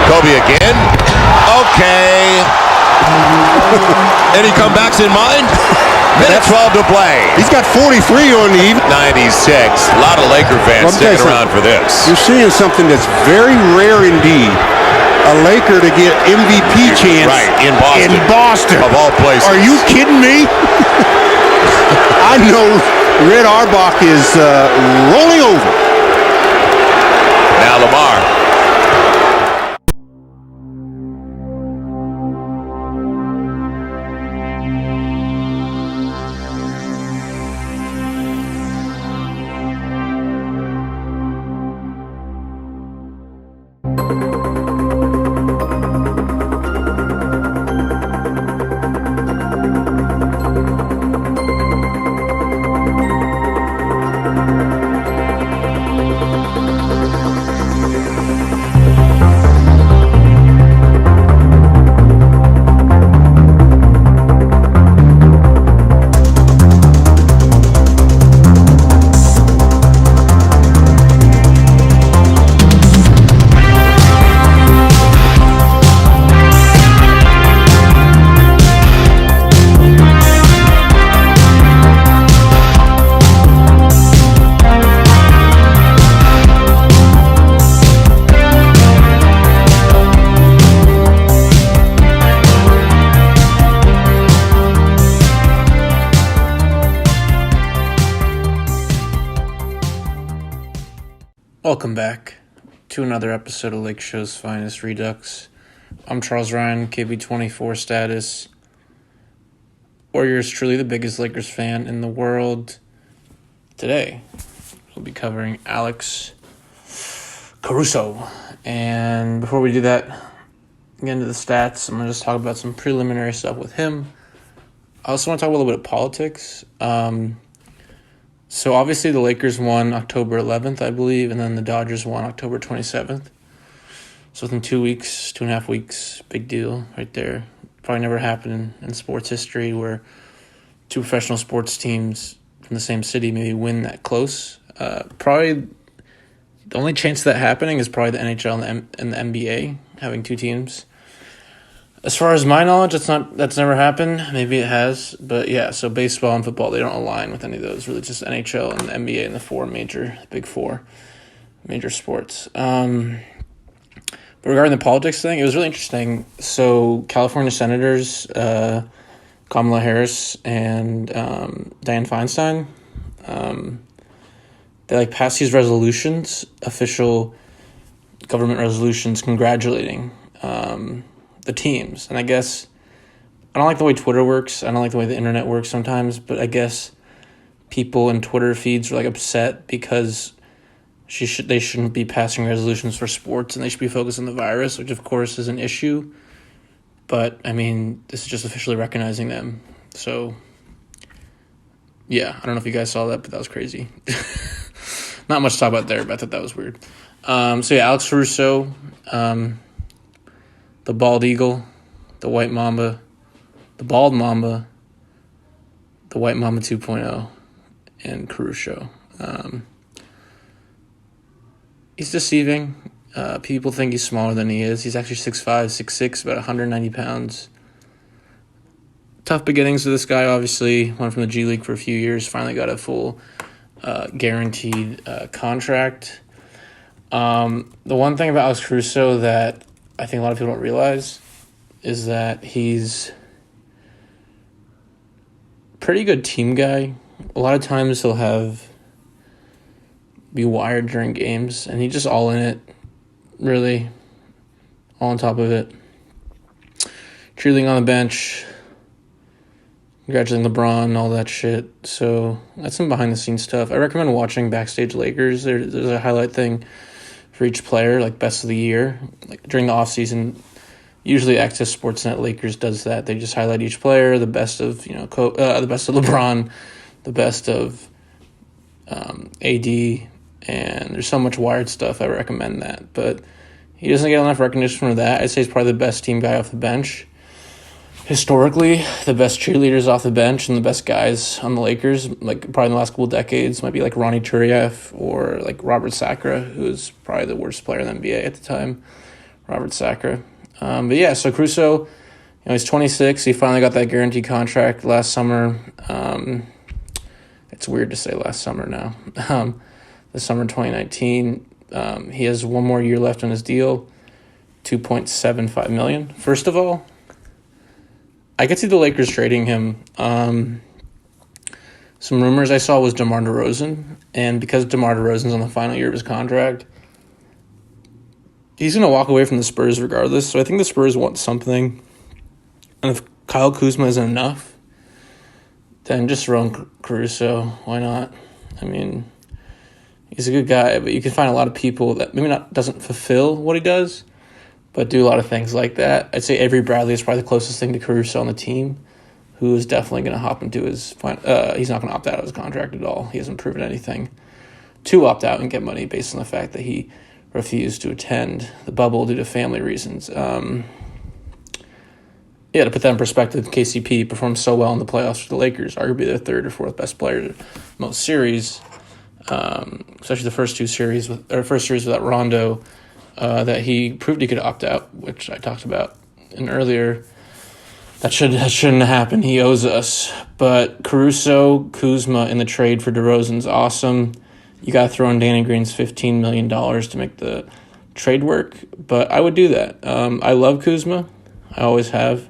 Kobe again. Okay. Any comebacks in mind? Minute 12 to play. He's got 43 on the even. 96. A lot of Laker fans sticking around for this. You're seeing something that's very rare indeed. A Laker to get MVP chance in Boston. Of all places. Are you kidding me? I know Red Auerbach is rolling over. Now Lamar. Welcome back to another episode of Lakeshow's Finest Redux. I'm Charles Ryan, KB24 status, or yours truly, the biggest Lakers fan in the world. Today, we'll be covering Alex Caruso. And before we do that, get into the stats, I'm going to just talk about some preliminary stuff with him. I also want to talk a little bit of politics. So obviously the Lakers won October 11th, I believe, and then the Dodgers won October 27th. So within 2 weeks, 2.5 weeks, big deal right there. Probably never happened in sports history where two professional sports teams from the same city maybe win that close. Probably the only chance of that happening is probably the NHL and the NBA having two teams. As far as my knowledge, that's never happened. Maybe it has, but yeah. So baseball and football, they don't align with any of those. Really, just NHL and the NBA and the big four major sports. But regarding the politics thing, it was really interesting. So California Senators, Kamala Harris and Dianne Feinstein, they passed these resolutions, official government resolutions, congratulating the teams. And I guess I don't like the way Twitter works. I don't like the way the internet works sometimes, but I guess people in Twitter feeds are upset because they shouldn't be passing resolutions for sports and they should be focused on the virus, which of course is an issue. But I mean, this is just officially recognizing them. So yeah, I don't know if you guys saw that, but that was crazy. Not much to talk about there, but I thought that was weird. So yeah, Alex Caruso, the bald eagle, the white mamba, the bald mamba, the white mamba 2.0, and Caruso. He's deceiving. People think he's smaller than he is. He's actually 6'5", 6'6", about 190 pounds. Tough beginnings with this guy, obviously. Went from the G League for a few years, finally got a full guaranteed contract. The one thing about Alex Caruso that I think a lot of people don't realize is that he's a pretty good team guy. A lot of times he'll be wired during games, and he's just all in it, really, all on top of it. Cheerleading on the bench, congratulating LeBron, all that shit. So that's some behind-the-scenes stuff. I recommend watching Backstage Lakers. There's a highlight thing for each player, best of the year. During the offseason, usually Access Sportsnet Lakers does that. They just highlight each player, the best of the best of LeBron, the best of AD, and there's so much wired stuff. I recommend that, but he doesn't get enough recognition for that. I'd say he's probably the best team guy off the bench. Historically, the best cheerleaders off the bench and the best guys on the Lakers, probably in the last couple of decades, might be Ronnie Turieff or Robert Sacra, who was probably the worst player in the NBA at the time. Robert Sacre. But yeah, so Caruso, he's 26. He finally got that guaranteed contract last summer. It's weird to say last summer now. The summer 2019. He has one more year left on his deal, $2.75 million. First of all, I could see the Lakers trading him. Some rumors I saw was DeMar DeRozan, and because DeMar DeRozan's on the final year of his contract, he's going to walk away from the Spurs regardless. So I think the Spurs want something. And if Kyle Kuzma isn't enough, then just throw in Caruso. Why not? I mean, he's a good guy, but you can find a lot of people that maybe not doesn't fulfill what he does, but do a lot of things like that. I'd say Avery Bradley is probably the closest thing to Caruso on the team, who is definitely going to hop into his he's not going to opt out of his contract at all. He hasn't proven anything to opt out and get money based on the fact that he refused to attend the bubble due to family reasons. To put that in perspective, KCP performed so well in the playoffs for the Lakers, arguably their third or fourth best player most series, especially the first series without Rondo, that he proved he could opt out, which I talked about in earlier. That shouldn't happen. He owes us. But Caruso, Kuzma in the trade for DeRozan's awesome. You got to throw in Danny Green's $15 million to make the trade work, but I would do that. I love Kuzma. I always have.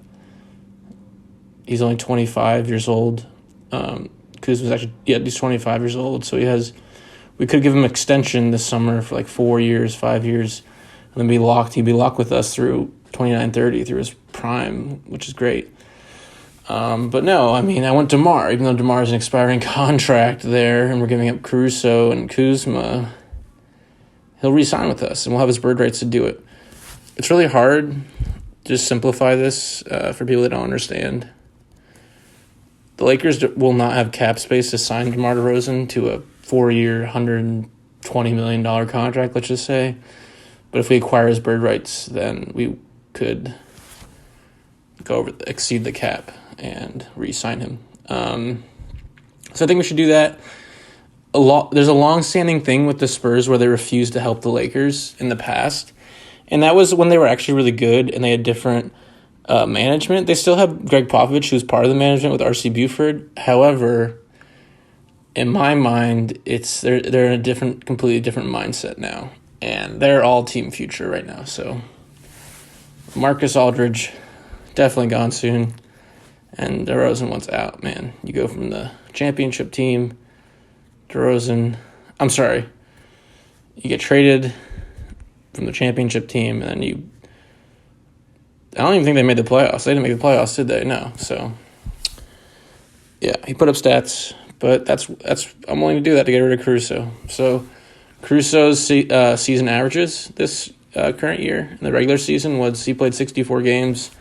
He's only 25 years old. Kuzma's actually, he's 25 years old, so we could give him an extension this summer for like 4 years, 5 years, and then he'd be locked with us through 29-30, through his prime, which is great. But no, I mean, I want DeMar, even though DeMar is an expiring contract there, and we're giving up Caruso and Kuzma, he'll re-sign with us, and we'll have his bird rights to do it. It's really hard to just simplify this for people that don't understand. The Lakers will not have cap space to sign DeMar DeRozan to a 4-year, $120 million contract, let's just say. But if we acquire his bird rights, then we could exceed the cap and re-sign him. So I think we should do that. There's a long-standing thing with the Spurs where they refused to help the Lakers in the past, and that was when they were actually really good and they had different management. They still have Greg Popovich, who's part of the management with R.C. Buford. However, in my mind, they're in a completely different mindset now, and they're all team future right now. So Marcus Aldridge, definitely gone soon, and DeRozan wants out, man. You go from the championship team, you get traded from the championship team, and then I don't even think they made the playoffs. They didn't make the playoffs, did they? No. So, yeah, he put up stats, but that's I'm willing to do that to get rid of Caruso. So, Caruso's season averages this current year in the regular season was he played 64 games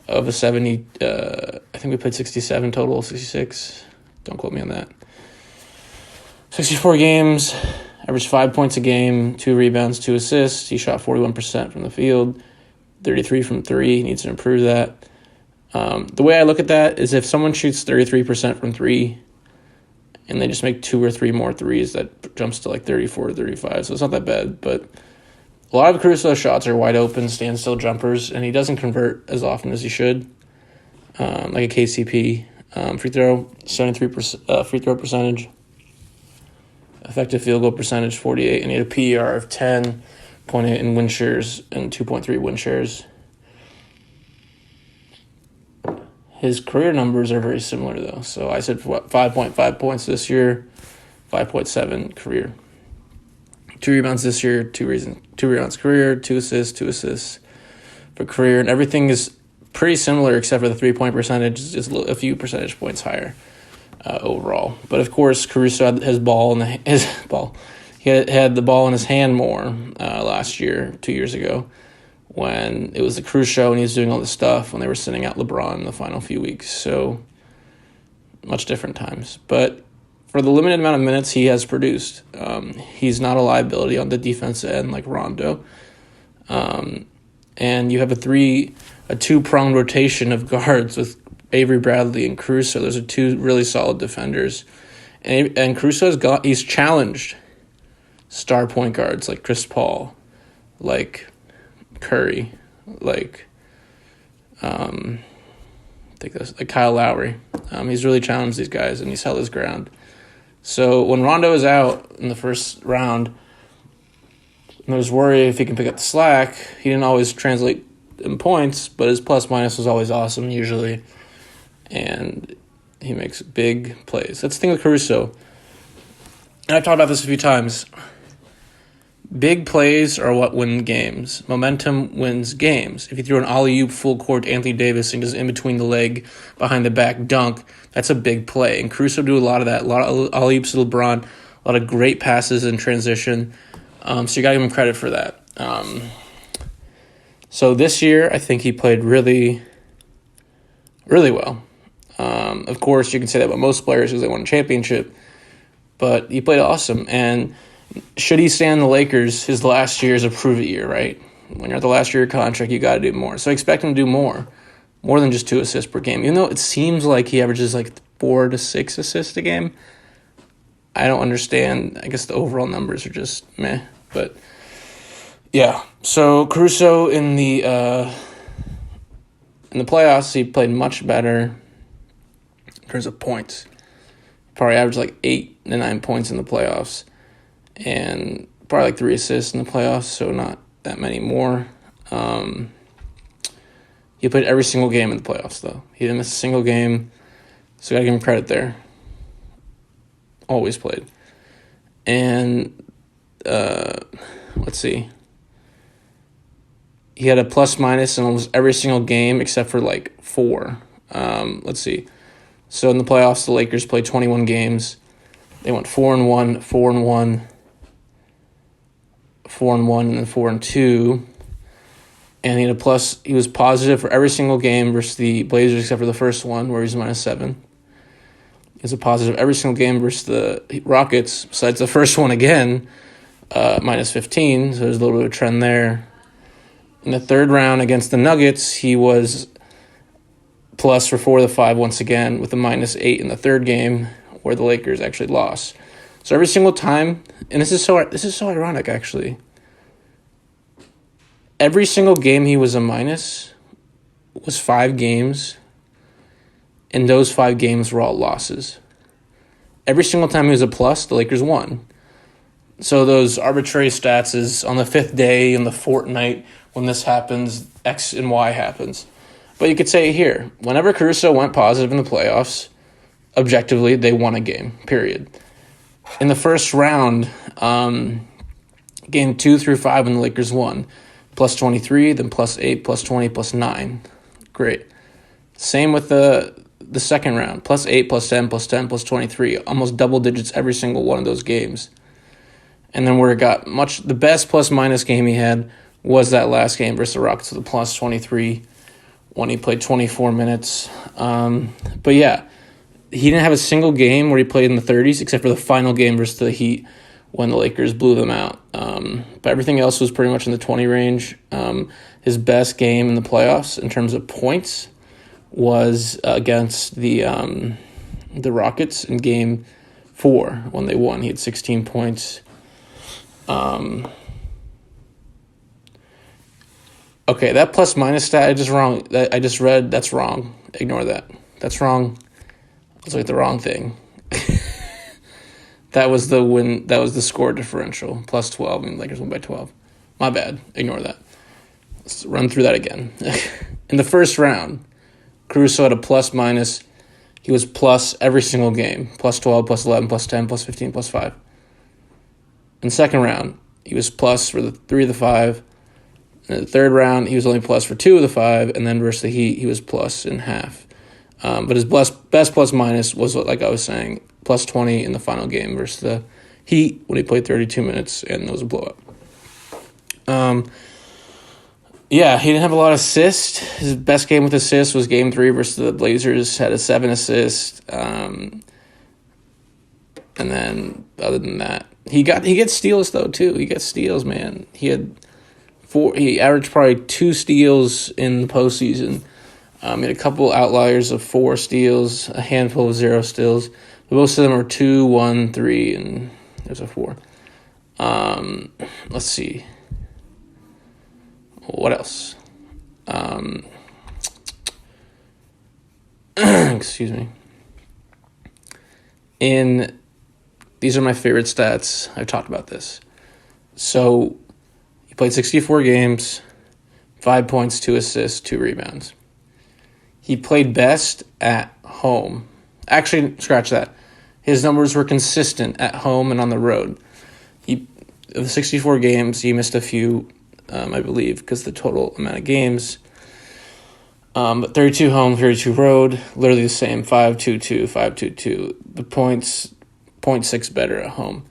of a 70. I think we played 67 total, 66. Don't quote me on that. 64 games, averaged 5 points a game, 2 rebounds, 2 assists. He shot 41% from the field, 33 from 3. He needs to improve that. The way I look at that is if someone shoots 33% from 3 and they just make 2 or 3 more threes, that jumps to like 34 or 35. So it's not that bad. But a lot of Caruso's shots are wide open, standstill jumpers, and he doesn't convert as often as he should. Like a KCP. Free throw, 73% free throw percentage. Effective field goal percentage, 48, and he had a PER of 10.8 in win shares and 2.3 win shares. His career numbers are very similar, though. So I said 5.5 points this year, 5.7 career. 2 rebounds this year, 2 rebounds career, 2 assists for career, and everything is pretty similar except for the 3-point percentage is just a few percentage points higher overall. But of course, Caruso had his ball He had the ball in his hand more last year, 2 years ago, when it was the Caruso and he was doing all this stuff when they were sending out LeBron in the final few weeks. So much different times. But for the limited amount of minutes he has produced, he's not a liability on the defensive end like Rondo. And you have a two-pronged rotation of guards with Avery Bradley and Caruso. Those are 2 really solid defenders. And Caruso he's challenged star point guards like Chris Paul, like Curry, like I think that's like Kyle Lowry. He's really challenged these guys, and he's held his ground. So when Rondo was out in the first round, there was worry if he can pick up the slack. He didn't always translate in points, but his plus-minus was always awesome, usually. And he makes big plays. That's the thing with Caruso. And I've talked about this a few times. Big plays are what win games. Momentum wins games. If you throw an alley-oop full court to Anthony Davis and just in between the leg, behind the back dunk, that's a big play. And Caruso do a lot of that. A lot of alley-oops to LeBron. A lot of great passes in transition. So you got to give him credit for that. So this year, I think he played really, really well. Of course, you can say that about most players because they won a championship. But he played awesome. And should he stay on the Lakers, his last year is a prove-it year, right? When you're at the last year of your contract, you got to do more. So I expect him to do more than just 2 assists per game. Even though it seems like he averages like 4 to 6 assists a game, I don't understand. I guess the overall numbers are just meh. But yeah, so Caruso in the playoffs, he played much better in terms of points. Probably averaged like 8 to 9 points in the playoffs. And probably like 3 assists in the playoffs, so not that many more. He played every single game in the playoffs, though. He didn't miss a single game, so got to give him credit there. Always played. And let's see. He had a plus-minus in almost every single game except for like 4. Let's see. So in the playoffs, the Lakers played 21 games. They went 4-1, 4-1. 4-1 and then 4-2, and he was positive for every single game versus the Blazers except for the first one where he was -7. He was a positive every single game versus the Rockets besides the first one again, -15. So there's a little bit of a trend there. In the third round against the Nuggets, he was plus for 4 of the 5 once again with a -8 in the third game where the Lakers actually lost. So every single time, and this is so ironic actually. Every single game he was a minus was 5 games, and those 5 games were all losses. Every single time he was a plus, the Lakers won. So those arbitrary stats is on the 5th day in the fortnight when this happens, X and Y happens. But you could say here, whenever Caruso went positive in the playoffs, objectively they won a game. Period. In the first round, game 2 through 5 when the Lakers won, +23, then +8, +20, +9. Great. Same with the second round, +8, +10, +10, +23. Almost double digits every single one of those games. And then where it got the best plus-minus game he had was that last game versus the Rockets with a +23 when he played 24 minutes. But yeah. He didn't have a single game where he played in the 30s except for the final game versus the Heat when the Lakers blew them out. But everything else was pretty much in the 20 range. His best game in the playoffs in terms of points was against the Rockets in Game 4 when they won. He had 16 points. Okay, that plus-minus stat I just read, that's wrong. Ignore that. That's wrong. I was like the wrong thing. That was the score differential, +12, and the Lakers won by 12. My bad. Ignore that. Let's run through that again. In the first round, Caruso had a plus-minus. He was plus every single game, +12, +11, +10, +15, +5. In the second round, he was plus for the 3 of the 5. In the third round, he was only plus for 2 of the 5, and then versus the Heat, he was plus in half. But his best plus-minus was, like I was saying, +20 in the final game versus the Heat when he played 32 minutes, and it was a blowout. Yeah, he didn't have a lot of assists. His best game with assists was Game 3 versus the Blazers, had a 7 assist. And then, other than that, he gets steals, though, too. He gets steals, man. He averaged probably 2 steals in the postseason. He had a couple outliers of 4 steals, a handful of 0 steals. But most of them are 2, 1, 3, and there's a 4. Let's see. What else? Excuse me. These are my favorite stats. I've talked about this. So he played 64 games, 5 points, 2 assists, 2 rebounds. He played best at home. Actually, scratch that. His numbers were consistent at home and on the road. Of the 64 games, he missed a few, I believe, because the total amount of games. But 32 home, 32 road, literally the same, 5-2-2, 5-2-2. The points, 0.6 better at home.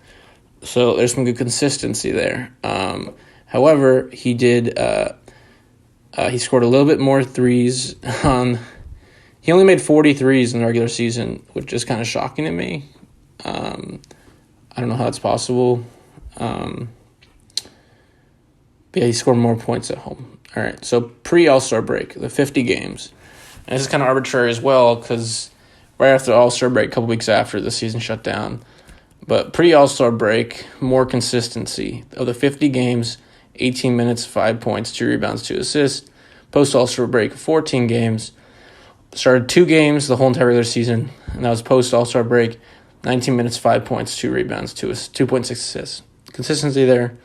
So there's some good consistency there. However, he scored a little bit more threes he only made 40 threes in the regular season, which is kind of shocking to me. I don't know how that's possible. But yeah, he scored more points at home. All right, so pre-All-Star break, the 50 games. And this is kind of arbitrary as well because right after the All-Star break, a couple weeks after, the season shut down. But pre-All-Star break, more consistency. Of the 50 games, 18 minutes, 5 points, 2 rebounds, 2 assists. Post-All-Star break, 14 games. Started 2 games the whole entire regular season, and that was post-All-Star break, 19 minutes, 5 points, 2 rebounds, 2.6 assists. Consistency there.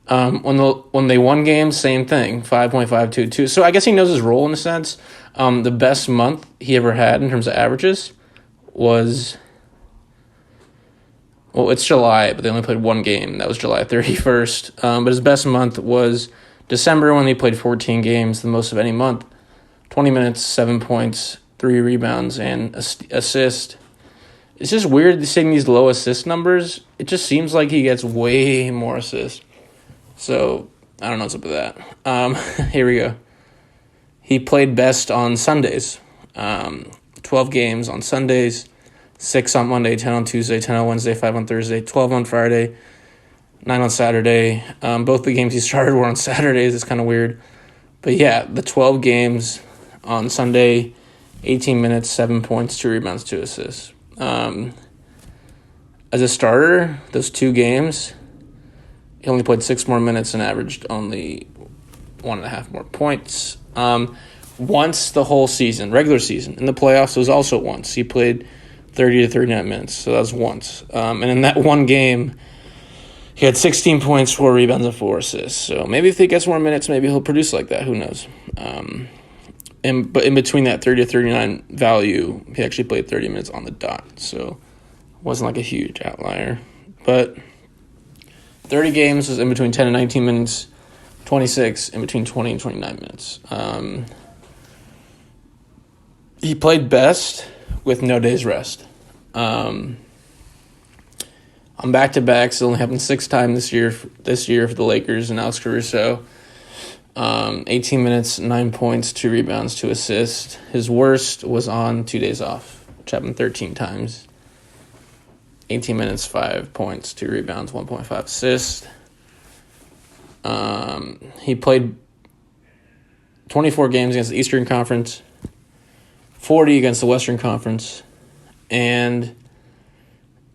When they won games, same thing, 5.522. So I guess he knows his role in a sense. The best month he ever had in terms of averages was, well, it's July, but they only played 1 game. That was July 31st. But his best month was December when he played 14 games, the most of any month. 20 minutes, 7 points, 3 rebounds, and assist. It's just weird seeing these low assist numbers. It just seems like he gets way more assists. So, I don't know what's up with that. Here we go. He played best on Sundays. 12 games on Sundays, 6 on Monday, 10 on Tuesday, 10 on Wednesday, 5 on Thursday, 12 on Friday, 9 on Saturday. Both the games he started were on Saturdays. It's kind of weird. But yeah, the 12 games on Sunday, 18 minutes, 7 points, 2 rebounds, 2 assists. As a starter, those 2 games, he only played 6 more minutes and averaged only 1.5 more points. Once the whole season, regular season. In the playoffs, it was also once. He played 30 to 39 minutes, so that was once. And in that one game, he had 16 points, 4 rebounds, and 4 assists. So maybe if he gets more minutes, maybe he'll produce like that. Who knows? But in between that 30 to 39 value, he actually played 30 minutes on the dot. So it wasn't like a huge outlier. But 30 games was in between 10 and 19 minutes, 26 in between 20 and 29 minutes. He played best with no days rest. On back-to-backs, it only happened 6 times this year for the Lakers and Alex Caruso. 18 minutes, 9 points, 2 rebounds, 2 assists. His worst was on 2 days off, which happened 13 times. 18 minutes, 5 points, 2 rebounds, 1.5 assists. He played 24 games against the Eastern Conference, 40 against the Western Conference, and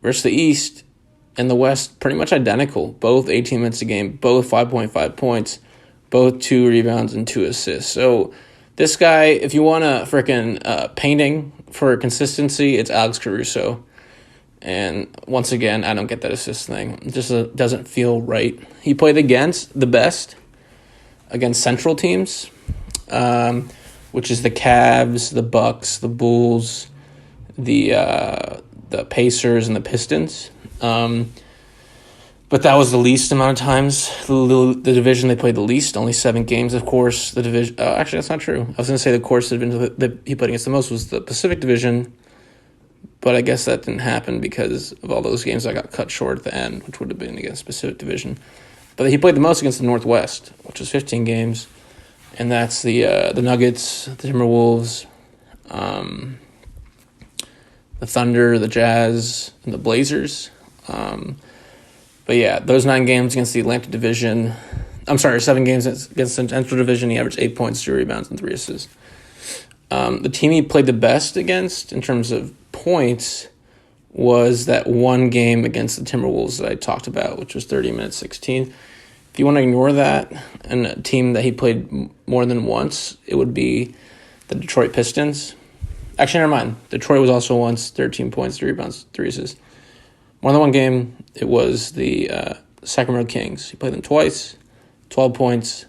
versus the East and the West, pretty much identical. Both 18 minutes a game, both 5.5 points, both 2 rebounds and 2 assists. So this guy, if you want a freaking painting for consistency, it's Alex Caruso. And once again, I don't get that assist thing. It just doesn't feel right. He played against the best, against Central teams, which is the Cavs, the Bucks, the Bulls, the Pacers, and the Pistons. But that was the least amount of times. The division they played the least, only 7 games, of course. The division, actually, that's not true. I was going to say the course division that he played against the most was the Pacific Division, but I guess that didn't happen because of all those games that got cut short at the end, which would have been against Pacific Division. But he played the most against the Northwest, which was 15 games, and that's the Nuggets, the Timberwolves, the Thunder, the Jazz, and the Blazers. But yeah, those 9 games against the Atlantic Division. 7 games against the Central Division. He averaged 8 points, 2 rebounds, and 3 assists. The team he played the best against in terms of points was that one game against the Timberwolves that I talked about, which was 30 minutes, 16. If you want to ignore that and a team that he played more than once, it would be the Detroit Pistons. Actually, never mind. Detroit was also once 13 points, 3 rebounds, 3 assists. More than one game, it was the Sacramento Kings. He played them twice, 12 points,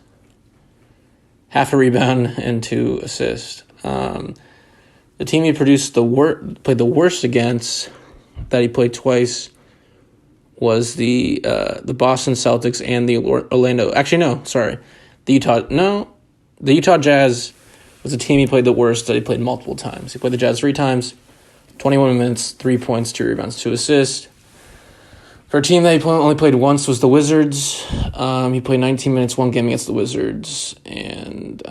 half a rebound, and 2 assists. The team he played the worst against, that he played twice, was the Boston Celtics and the Orlando. Actually, no, sorry, the Utah Jazz was the team he played the worst, that he played multiple times. He played the Jazz 3 times, 21 minutes, 3 points, 2 rebounds, 2 assists. For a team that he only played once was the Wizards. He played 19 minutes, 1 game against the Wizards, and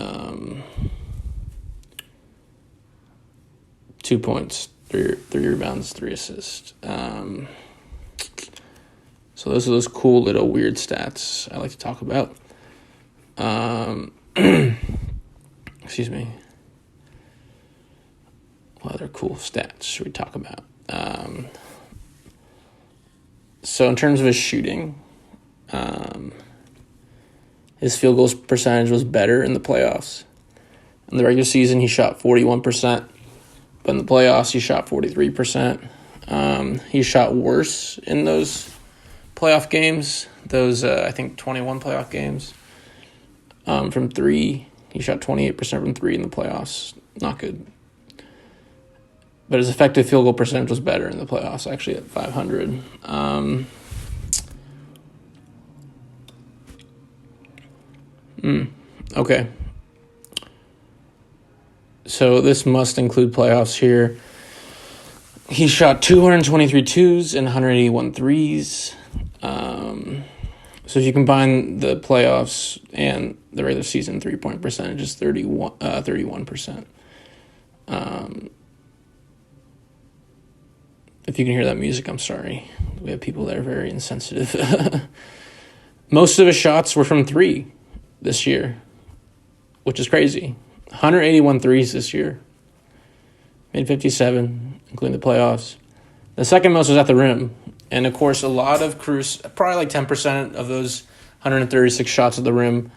2 points, 3 rebounds, 3 assists. So those are those cool little weird stats I like to talk about. Excuse me. What other cool stats should we talk about? So in terms of his shooting, his field goals percentage was better in the playoffs. In the regular season, he shot 41%, but in the playoffs, he shot 43%. He shot worse in those playoff games, I think 21 playoff games. From 3, he shot 28% from 3 in the playoffs. Not good. But his effective field goal percentage was better in the playoffs, actually at 500. Okay. So this must include playoffs here. He shot 223 twos and 181 threes. So if you combine the playoffs and the regular season, 3-point percentage is 31%. If you can hear that music, I'm sorry. We have people that are very insensitive. Most of his shots were from 3 this year, which is crazy. 181 threes this year. Made 57, including the playoffs. The second most was at the rim. And, of course, a lot of Caruso, probably like 10% of those 136 shots at the rim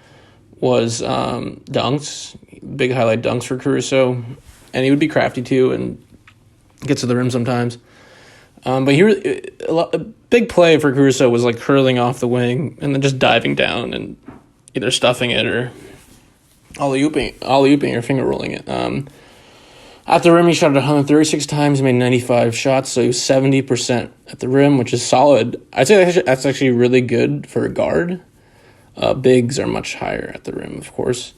was dunks, big highlight dunks for Caruso. And he would be crafty, too, and gets to the rim sometimes. But a big play for Caruso was like curling off the wing and then just diving down and either stuffing it or alley-ooping or finger rolling it. At the rim, he shot it 136 times, made 95 shots, so he was 70% at the rim, which is solid. I'd say that's actually really good for a guard. Bigs are much higher at the rim, of course.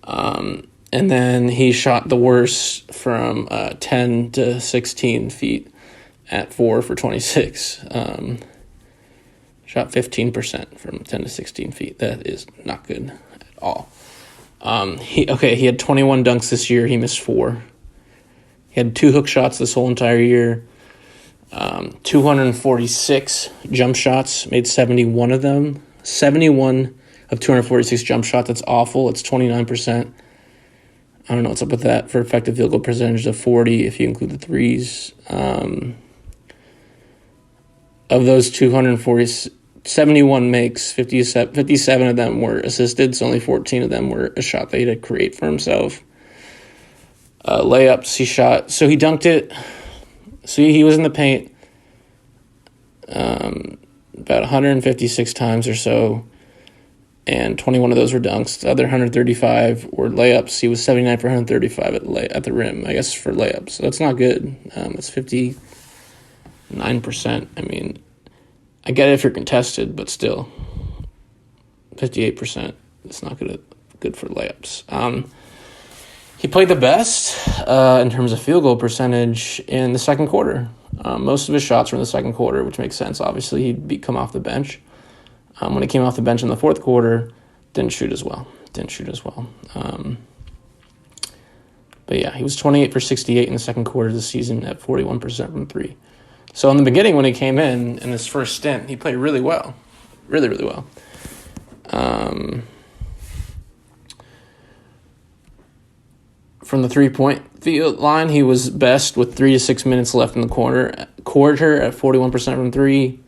And then he shot the worst from 10 to 16 feet at 4 for 26. Shot 15% from 10 to 16 feet. That is not good at all. He had 21 dunks this year. He missed 4. He had 2 hook shots this whole entire year. 246 jump shots, made 71 of them. 71 of 246 jump shots. That's awful. It's 29%. I don't know what's up with that for effective field goal percentage of 40 if you include the threes. Of those 71 makes, 57 of them were assisted, so only 14 of them were a shot that he had to create for himself. Layups he shot. So he dunked it. So he was in the paint about 156 times or so, and 21 of those were dunks. The other 135 were layups. He was 79 for 135 at the rim, I guess, for layups. So that's not good. That's 59%. I mean, I get it if you're contested, but still, 58%. It's not good for layups. He played the best in terms of field goal percentage in the second quarter. Most of his shots were in the second quarter, which makes sense. Obviously, he'd come off the bench. When he came off the bench in the fourth quarter, didn't shoot as well. But yeah, he was 28 for 68 in the second quarter of the season at 41% from 3. So in the beginning, when he came in his first stint, he played really well. Really, really well. From the 3-point field line, he was best with 3 to 6 minutes left in the quarter at 41% from 3.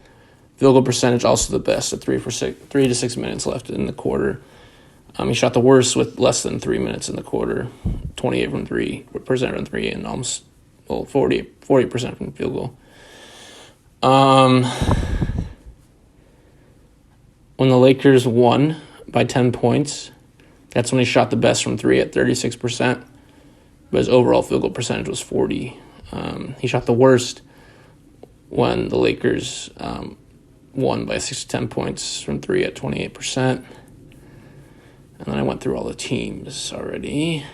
Field goal percentage also the best at 3 to 6 minutes left in the quarter. He shot the worst with less than 3 minutes in the quarter, 28% from 3, and almost 40% from field goal. When the Lakers won by 10 points, that's when he shot the best from 3 at 36%, but his overall field goal percentage was 40. He shot the worst when the Lakers won by 6 to 10 points from 3 at 28%. And then I went through all the teams already.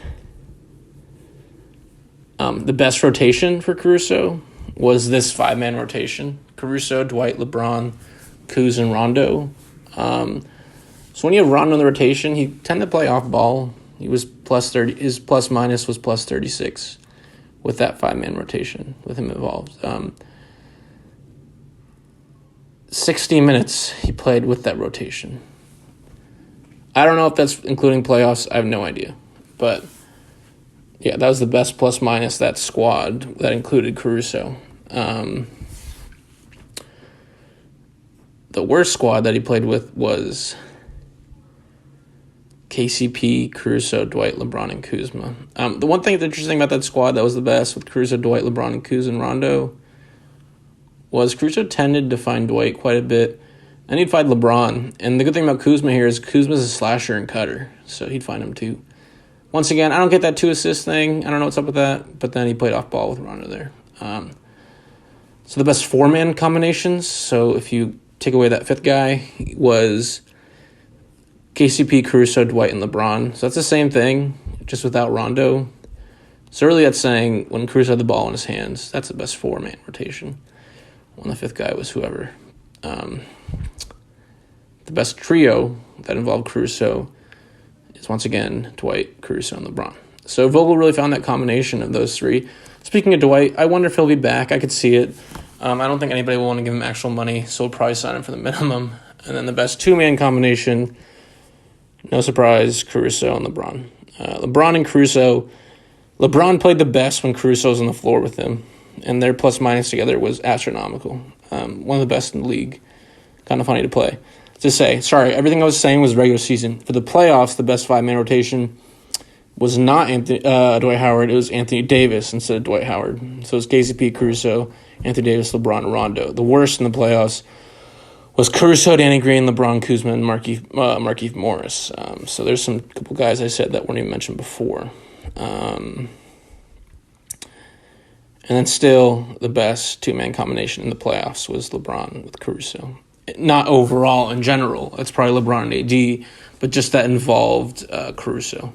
The best rotation for Caruso was this 5-man rotation. Caruso, Dwight, LeBron, Kuz, and Rondo. So when you have Rondo in the rotation, he tended to play off ball. He was plus 30. His plus minus was plus 36 with that 5-man rotation with him involved. 60 minutes he played with that rotation. I don't know if that's including playoffs. I have no idea. But, yeah, that was the best plus minus, that squad that included Caruso. The worst squad that he played with was KCP, Caruso, Dwight, LeBron, and Kuzma. The one thing that's interesting about that squad that was the best with Caruso, Dwight, LeBron, and Kuz and Rondo was Caruso tended to find Dwight quite a bit. And he'd find LeBron. And the good thing about Kuzma here is Kuzma's a slasher and cutter, so he'd find him too. Once again, I don't get that 2-assist thing. I don't know what's up with that. But then he played off ball with Rondo there. So the best 4-man combinations, so if you take away that 5th guy, was KCP, Caruso, Dwight, and LeBron. So that's the same thing, just without Rondo. So really that's saying when Caruso had the ball in his hands, that's the best 4-man rotation. When the 5th guy was whoever. The best trio that involved Caruso is once again Dwight, Caruso, and LeBron. So Vogel really found that combination of those three. Speaking of Dwight, I wonder if he'll be back. I could see it. I don't think anybody will want to give him actual money, so we'll probably sign him for the minimum. And then the best 2-man combination, no surprise, Caruso and LeBron. LeBron and Caruso, LeBron played the best when Caruso was on the floor with him, and their plus-minus together was astronomical. One of the best in the league. Kind of funny to play. Everything I was saying was regular season. For the playoffs, the best 5-man rotation was not Dwight Howard. It was Anthony Davis instead of Dwight Howard. So it's KCP, Caruso, Anthony Davis, LeBron, Rondo. The worst in the playoffs was Caruso, Danny Green, LeBron, Kuzma, and Markieff Morris. So there's some couple guys I said that weren't even mentioned before. And then still the best 2-man combination in the playoffs was LeBron with Caruso. Not overall in general. It's probably LeBron and AD, but just that involved Caruso.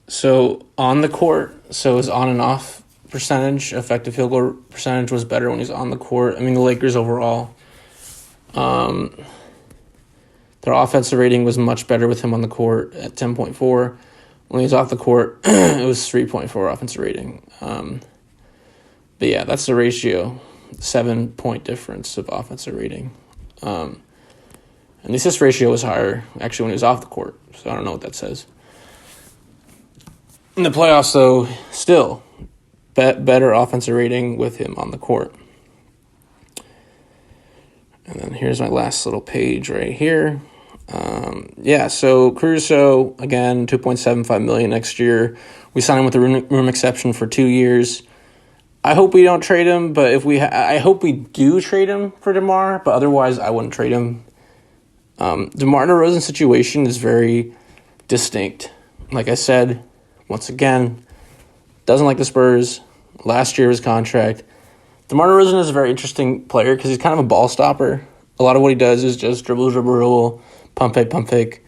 So on the court, so his on and off percentage, effective field goal percentage was better when he's on the court. I mean, the Lakers overall, their offensive rating was much better with him on the court at 10.4. When he was off the court, it was 3.4 offensive rating. But yeah, that's the ratio, 7-point difference of offensive rating. And the assist ratio was higher, actually, when he was off the court. So I don't know what that says. In the playoffs, though, still better offensive rating with him on the court. And then here's my last little page right here. So Caruso, again, $2.75 million next year. We signed him with a room exception for 2 years. I hope we don't trade him, but I hope we do trade him for DeMar, but otherwise I wouldn't trade him. DeMar DeRozan's situation is very distinct. Like I said, once again, doesn't like the Spurs. Last year of his contract. DeMar DeRozan is a very interesting player because he's kind of a ball stopper. A lot of what he does is just dribble, pump fake,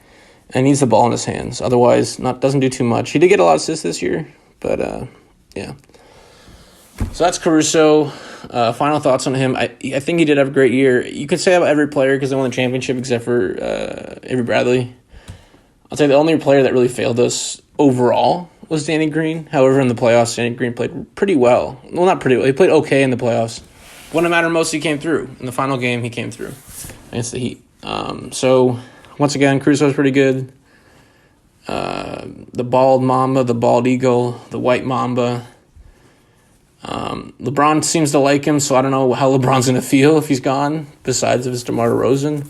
and needs the ball in his hands. Otherwise, doesn't do too much. He did get a lot of assists this year, but yeah. So that's Caruso. Final thoughts on him. I think he did have a great year. You could say about every player because they won the championship except for Avery Bradley. I'll say the only player that really failed us overall was Danny Green. However, in the playoffs, Danny Green played pretty well. Well, not pretty well. He played okay in the playoffs. When it mattered most, he came through. In the final game, he came through against the Heat. So, once again, Caruso was pretty good. The bald mamba, the bald eagle, the white mamba. LeBron seems to like him, so I don't know how LeBron's going to feel if he's gone, besides if it's DeMar DeRozan.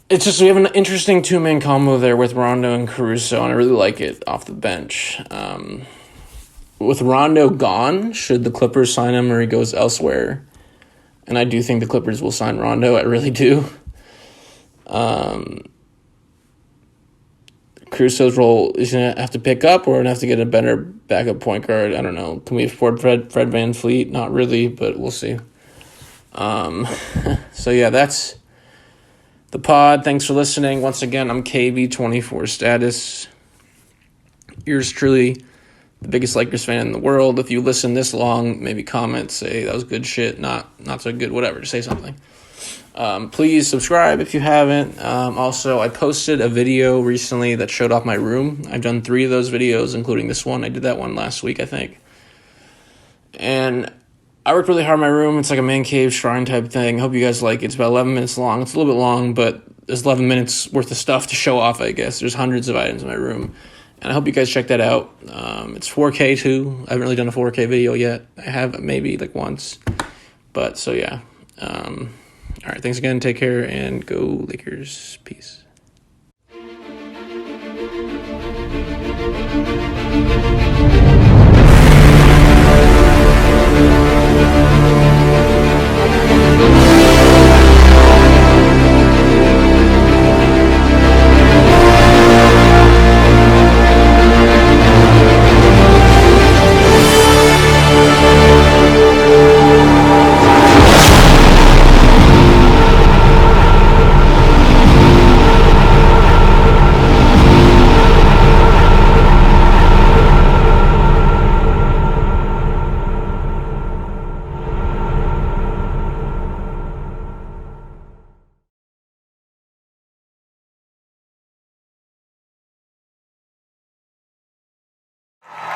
It's just we have an interesting two-man combo there with Rondo and Caruso, and I really like it off the bench. With Rondo gone, should the Clippers sign him or he goes elsewhere? And I do think the Clippers will sign Rondo. I really do. Caruso's role is going to have to pick up, or going to have to get a better backup point guard. I don't know. Can we afford Fred VanVleet? Not really, but we'll see. So, yeah, that's the pod. Thanks for listening. Once again, I'm KB24 Status. Yours truly, the biggest Lakers fan in the world. If you listen this long, maybe comment, say that was good shit, not so good, whatever. Just say something. Please subscribe if you haven't. Also, I posted a video recently that showed off my room. I've done 3 of those videos, including this one. I did that one last week, I think. And I worked really hard in my room. It's like a man cave shrine type thing. I hope you guys like it. It's about 11 minutes long. It's a little bit long, but there's 11 minutes worth of stuff to show off, I guess. There's hundreds of items in my room. And I hope you guys check that out. It's 4K too. I haven't really done a 4K video yet. I have maybe like once. But so yeah. All right, thanks again. Take care and go Lakers. Peace.